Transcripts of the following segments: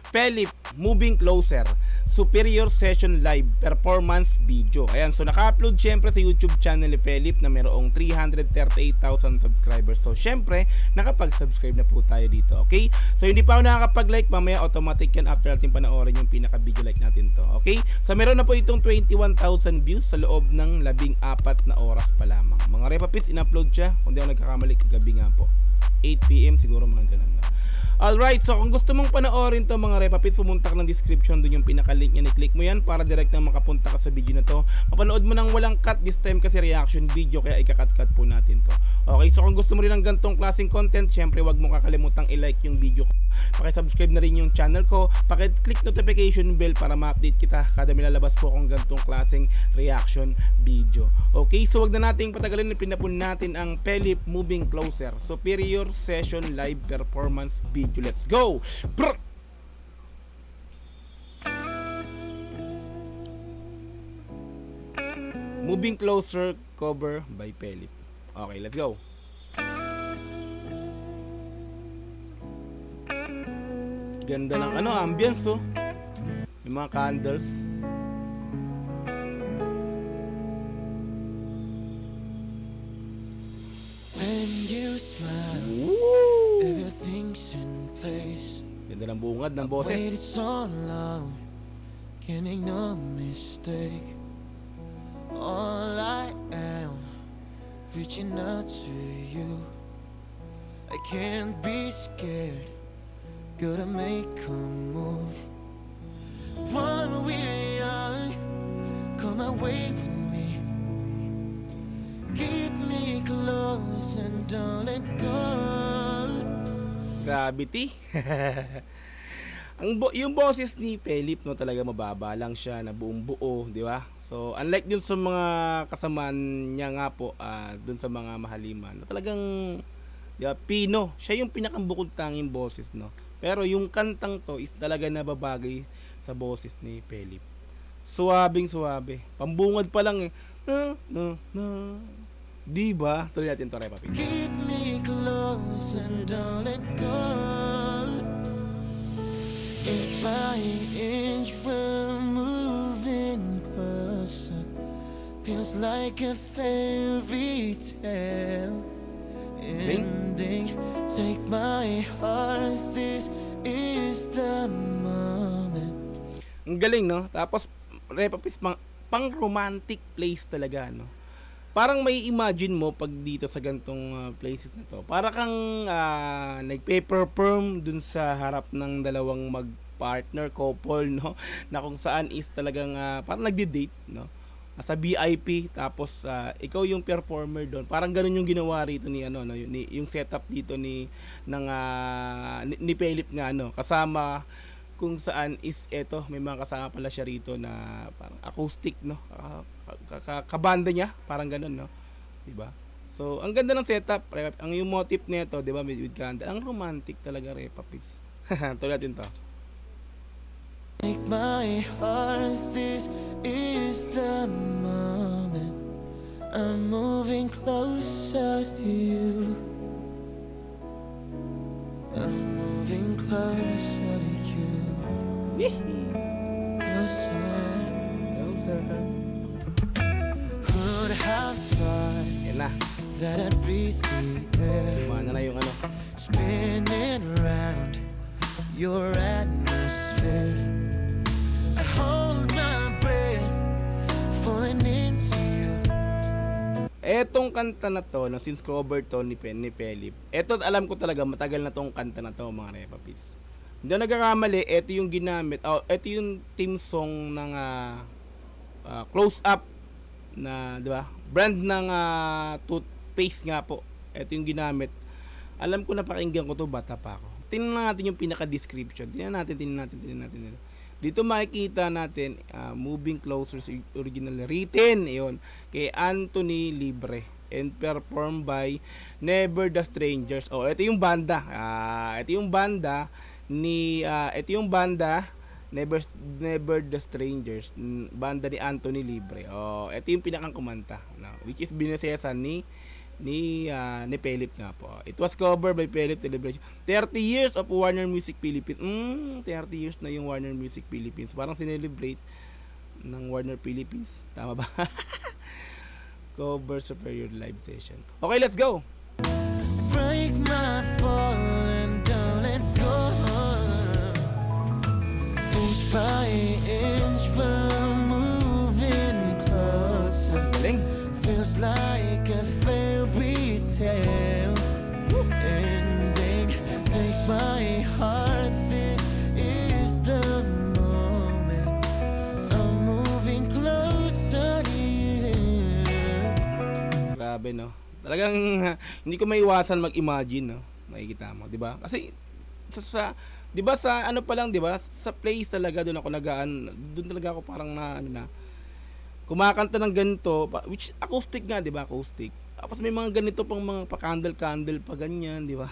Philip Moving Closer Superior Session Live Performance Video. Ayan, so naka-upload syempre sa YouTube channel ni Philip na mayroong 338,000 subscribers. So syempre, nakapag-subscribe na po tayo dito, okay? So hindi pa ako nakakapag-like, mamaya automatic yan after natin panoorin yung pinaka-video like natin to, okay? So meron na po itong 21,000 views sa loob ng 14 na oras pa lamang. Mga repapits, in-upload siya, kung di ako nagkakamali, kagabi nga po. 8 PM siguro, mga ganun na. Alright, so kung gusto mong panoorin to mga repapits, pumunta ka ng description, dun yung pinaka-link niya, i-click mo yan para direct na makapunta ka sa video na to. Mapanood mo nang walang cut this time kasi reaction video, kaya ika-cut po natin to. Okay, so kung gusto mo rin ng gantong klaseng content, syempre wag mo kakalimutang i-like yung video ko. Paki-subscribe na rin yung channel ko, paki-click notification bell para ma-update kita kada may lalabas po akong gantong klaseng reaction video. Okay, so wag na nating patagalin, pinapun natin ang Philip Moving Closer Superior Session Live Performance Video. Let's go! Brr! Moving Closer cover by Philip. Okay, let's go. Ganda ng ambience, oh. Yung mga candles. When you smile, Woo! everything's in place. Ganda ng bungad ng Waited boses. so long, can't make no mistake. All I am, reaching out to you. I can't be scared, gotta make a move. While we're young, come away with me. Keep me close and don't let go. Gravity. Yung boses ni Philip, no, talaga mababa lang siya, na buong buo, di ba? So unlike dun sa mga kasamaan niya nga po, dun sa mga mahaliman, na talagang di ba, Pino, siya yung pinakambukod tanging boses, no. Pero yung kantang to is talaga nababagay sa boses ni Philip. Suwabing suwabe. Pambungad pa lang eh. Di ba? Tuloy natin to, Repa Pig. Keep me close and don't let go. Inch by inch we're moving closer. Feels like a fairy tale ending. Take my heart, this is the moment. Ang galing, no? Tapos, Repa Pig, pang romantic place talaga, no? Parang may imagine mo pag dito sa gantong places na to. Para kang nagpe-perform dun sa harap ng dalawang mag-partner, couple, no? Na kung saan is talagang parang nagde-date, no? Sa VIP, tapos ikaw yung performer doon. Parang ganun yung ginawa rito ni no, yung setup dito ni Philip nga, no? Kasama kung saan is eto, may mga kasama pala siya rito na parang acoustic, no, kabanda niya, parang ganun, no, di ba? So ang ganda ng setup, ang yung motif nito, di ba, with candle, ang romantic talaga, Repa Pigs. Tuloy natin to. Take my heart, this is the moment. I'm moving closer to you. I'm moving closer to you. Closer. Who'd have thought Yan na, that I'd breathe through air, sumana na yung spinning around your atmosphere. I hold my breath, falling into you. etong kanta na to, no, since cover to ni Philip, eto alam ko talaga matagal na tong kanta na to, mga Repa Pigs. Hindi na nagkakamali, ito yung ginamit, ito yung theme song ng Close Up na, di ba? Brand ng toothpaste nga po. Ito yung ginamit. Alam ko, napakinggan ko to, bata pa ako. Tingnan natin yung pinaka-description. Tingnan natin. Dito makikita natin, Moving Closer, original written, yun, kay Anthony Libre and performed by Never the Strangers. Ito yung banda. Ito yung banda Never the Strangers, banda ni Anthony Libre. Ito yung pinakang kumanta, no, which is binasesan ni ni Philip nga po. It was covered by Philip Celebration. 30 years of Warner Music Philippines. 30 years na yung Warner Music Philippines. Parang sinelebrate ng Warner Philippines. Tama ba? Cover Superior live session. Okay, let's go. Break my fall and don't let go. Inch by inch we're moving closer. Galing. Feels like a fairy tale ending. Take my heart, this is the moment. I'm moving closer to you. Grabe, no? Talagang hindi ko maiwasan mag-imagine, no? Makikita mo, 'di ba? Kasi sa 'di ba sa ano pa lang, 'di ba? Sa place talaga doon ako doon talaga ako parang na kumakanta ng ganito, which acoustic nga, 'di ba? Acoustic. Tapos may mga ganito pang mga pa-candle pa ganyan, 'di ba?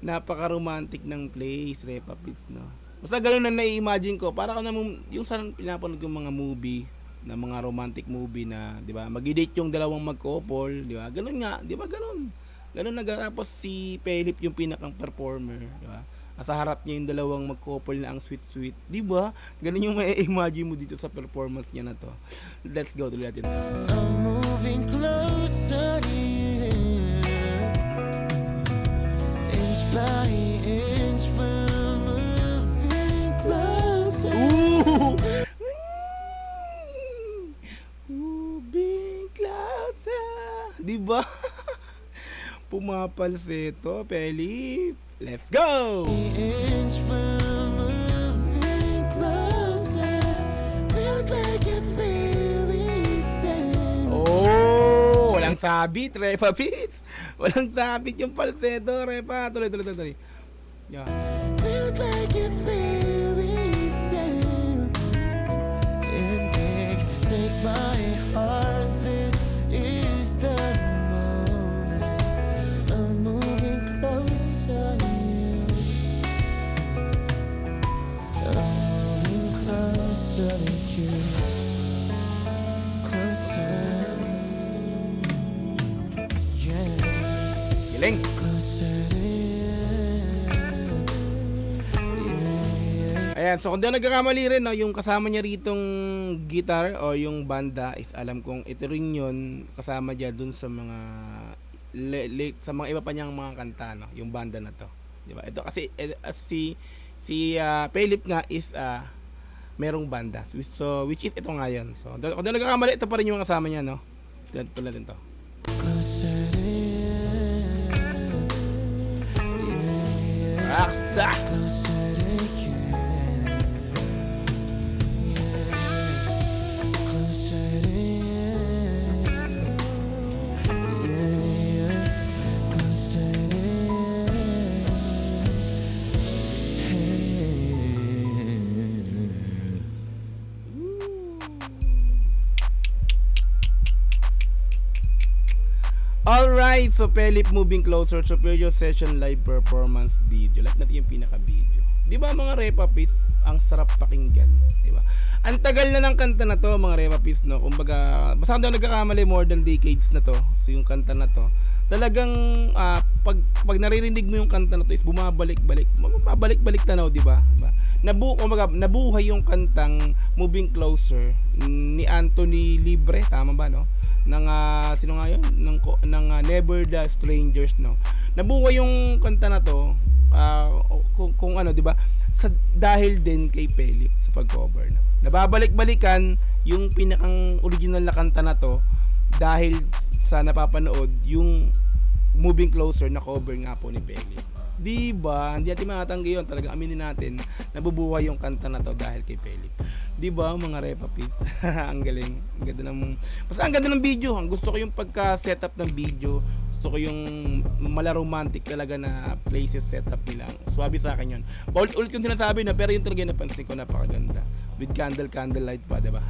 Napaka-romantic ng place, Repa Pis, no? Basta ganoon na nai-imagine ko, para ka na yung sa pinapanood yung mga movie, na mga romantic movie na, 'di ba? Mag-date yung dalawang mag-couple, 'di ba? Ganun nga, 'di ba? Ganun tapos si Philip yung pinakang performer, 'di ba? Sa harap niya yung dalawang mag-couple na ang sweet, 'di ba? Ganun yung mai-imagine mo dito sa performance niya na to. Let's go, tuloy natin. I'm moving closer to you. Inch by inch we're moving closer. Moving closer. 'Di ba? Pumapalseto, Philip. Let's go! Inch we're moving closer. Feels like a fairy tale. Oh, walang sabit, Repa Beats. Walang sabit yung falsetto, Repa. Tuloy. Yeah. Feels like a fairy tale. Ending. Take my heart, this is the moment. I'm moving closer to you. I'm moving closer to you. Closer. Yeah. Galing. Closer to you. Ayan, so kung di ako nagkakamali rin, no, yung kasama niya ritong guitar o yung banda is alam kong ito rin yun kasama niya dun sa mga sa mga iba pa niyang mga kanta, no, yung banda na to, di ba? Ito kasi si Philip nga is merong banda, so which is ito nga yun. So kung di ako nagkakamali, ito pa rin yung kasama niya, no. Tulad natin to. Closer to you. Rockstar! Closer to you. Closer to you. Closer to Alright, so Philip Moving Closer, Superior Session Live Performance Video. Lahat natin yung pinaka-video. Di ba mga Repa Pis, ang sarap pakinggan, di ba? Ang tagal na ng kanta na to, mga Repa Pis, no? Kumbaga, basta kung nagkakamali, more than decades na to. So yung kanta na to, talagang pag naririnig mo yung kanta na to is bumabalik-balik tanaw, di ba? Diba? Nabuhay yung kantang Moving Closer ni Anthony Libre, tama ba, no? Ng sino nga yun? Ng Never the Strangers, no? Nabuhay yung kanta na to kung ano, di ba? Dahil din kay Philip sa pag-cover, no? Nababalik-balikan yung pinakang original na kanta na to dahil sa napapanood yung Moving Closer na cover nga po ni Philip. Di ba? Hindi natin makatanggi yun. Talagang aminin natin, nabubuhay yung kanta na to dahil kay Philip. Di ba, mga Repa Pis? Ang galing. Ang ganda basta ang ganda ng video. Ang gusto ko yung pagka-setup ng video. Gusto ko yung mala-romantic talaga na places setup nila. Swabe sa akin yun. Ulit yung sinasabi na, pero yung talaga napansin ko, napakaganda. With candlelight pa, diba?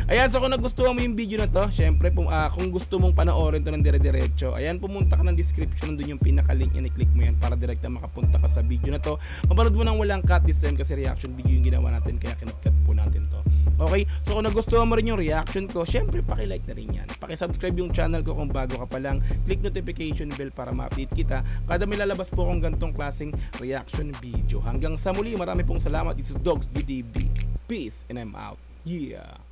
Ayan, so kung nagustuhan mo yung video na to, syempre, kung gusto mong panoorin to ng dire-diretso, ayan, pumunta ka ng description, nandun yung pinaka-link, i-click mo yan para direkta makapunta ka sa video na to. Mapanood mo nang walang cut this time kasi reaction video yung ginawa natin, kaya kinat-cut po natin to. Okay? So kung nagustuhan mo rin yung reaction ko, syempre paki-like na rin yan. Paki-subscribe yung channel ko kung bago ka pa lang. Click notification bell para ma-update kita kada may lalabas po akong gantong klaseng reaction video. Hanggang sa muli, marami pong salamat. This is Dogs DDB. Peace and I'm out. Yeah.